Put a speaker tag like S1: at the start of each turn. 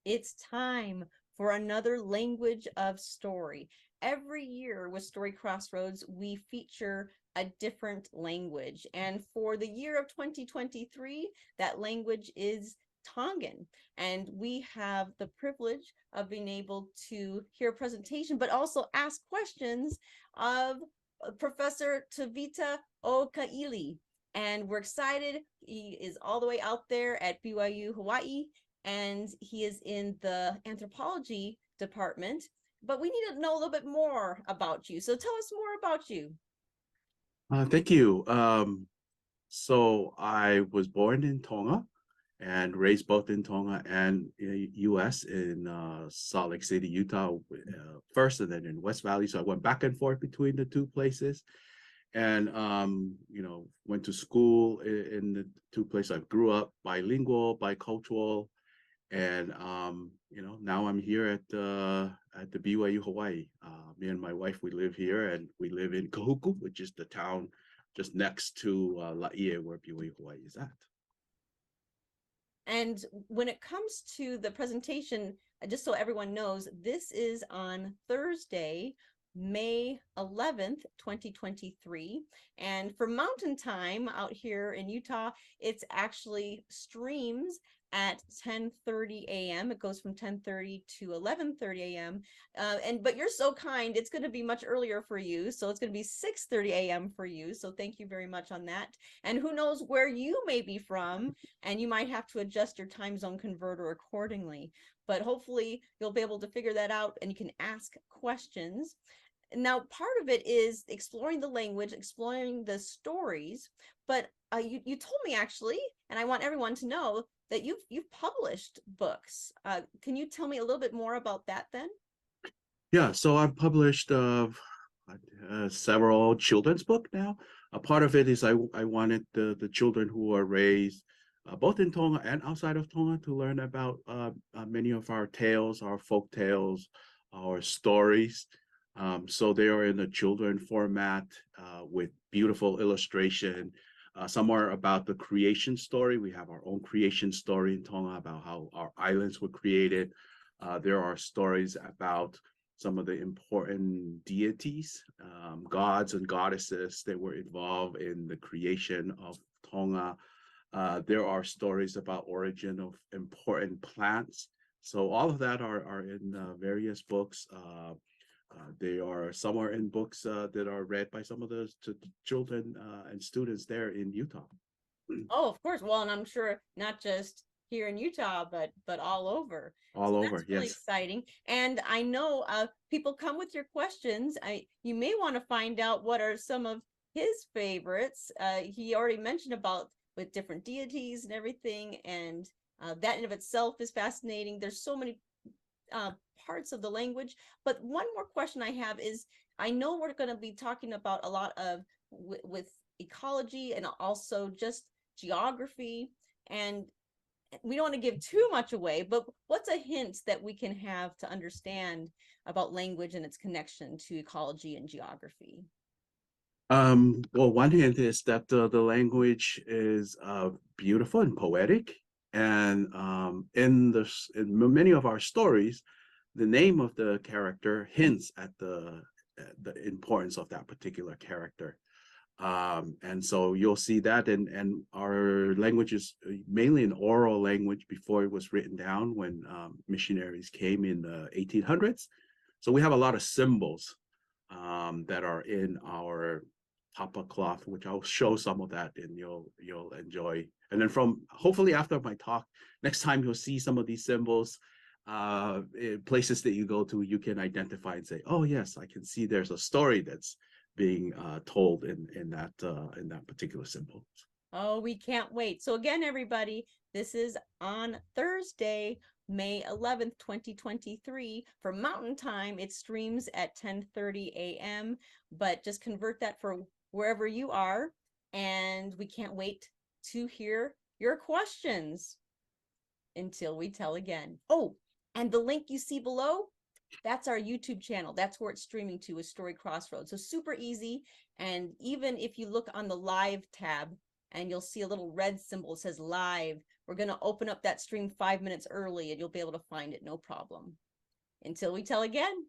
S1: It's time for another language of story. Every year with Story Crossroads, we feature a different language. And for the year of 2023, that language is Tongan. And we have the privilege of being able to hear a presentation, but also ask questions of Professor Tevita O. And we're excited. He is all the way out there at BYU-Hawaii, and he is in the anthropology department. But we need to know a little bit more about you. So tell us more about you.
S2: Thank you. So I was born in Tonga and raised both in Tonga and U.S. in Salt Lake City, Utah, first, and then in West Valley. So I went back and forth between the two places, and went to school in the two places. I grew up bilingual, bicultural, and now I'm here at the BYU-Hawaii. Me and my wife, we live here, and we live in Kahuku, which is the town just next to Laie, where BYU-Hawaii is at.
S1: And when it comes to the presentation, just so everyone knows, this is on Thursday, May 11th, 2023. And for Mountain Time out here in Utah, it's actually streams at 10:30 a.m. It goes from 10:30 to 11:30 a.m. But you're so kind, it's going to be much earlier for you. So it's going to be 6:30 a.m. for you. So thank you very much on that. And who knows where you may be from, and you might have to adjust your time zone converter accordingly. But hopefully you'll be able to figure that out, and you can ask questions. Now, part of it is exploring the language, exploring the stories, but you told me actually, and I want everyone to know that you've published books. Can you tell me a little bit more about that then?
S2: Yeah, so I've published several children's books now. A part of it is I wanted the children who are raised both in Tonga and outside of Tonga to learn about many of our tales, our folk tales, our stories. So they are in a children format with beautiful illustration. Some are about the creation story. We have our own creation story in Tonga about how our islands were created. There are stories about some of the important deities, gods and goddesses that were involved in the creation of Tonga. There are stories about origin of important plants. So all of that are in various books. They are somewhere in books that are read by some of the children and students there in Utah.
S1: Oh, of course. Well, and I'm sure not just here in Utah, but all over.
S2: All
S1: So
S2: over,
S1: that's really
S2: yes.
S1: exciting. And I know people come with your questions. You may want to find out what are some of his favorites. He already mentioned about with different deities and everything, and that in of itself is fascinating. There's so many parts of the language. But one more question I have is, I know we're going to be talking about a lot of with ecology and also just geography, and we don't want to give too much away, but what's a hint that we can have to understand about language and its connection to ecology and geography?
S2: Well, one hint is that the language is beautiful and poetic, and in many of our stories, the name of the character hints at the importance of that particular character. And so you'll see that, and our language is mainly an oral language before it was written down when missionaries came in the 1800s. So we have a lot of symbols that are in our tapa cloth, which I'll show some of that, and you'll enjoy. And then from hopefully after my talk, next time you'll see some of these symbols, places that you go to, you can identify and say, oh yes, I can see there's a story that's being told in that particular symbol.
S1: Oh, we can't wait. So again, everybody, this is on Thursday, May 11th, 2023. For Mountain Time, it streams at 10:30 a.m., but just convert that for wherever you are, and we can't wait to hear your questions until we tell again. Oh, and the link you see below, that's our YouTube channel. That's where it's streaming to, is Story Crossroads. So super easy. And even if you look on the live tab, and you'll see a little red symbol that says live. We're going to open up that stream 5 minutes early and you'll be able to find it, no problem. Until we tell again.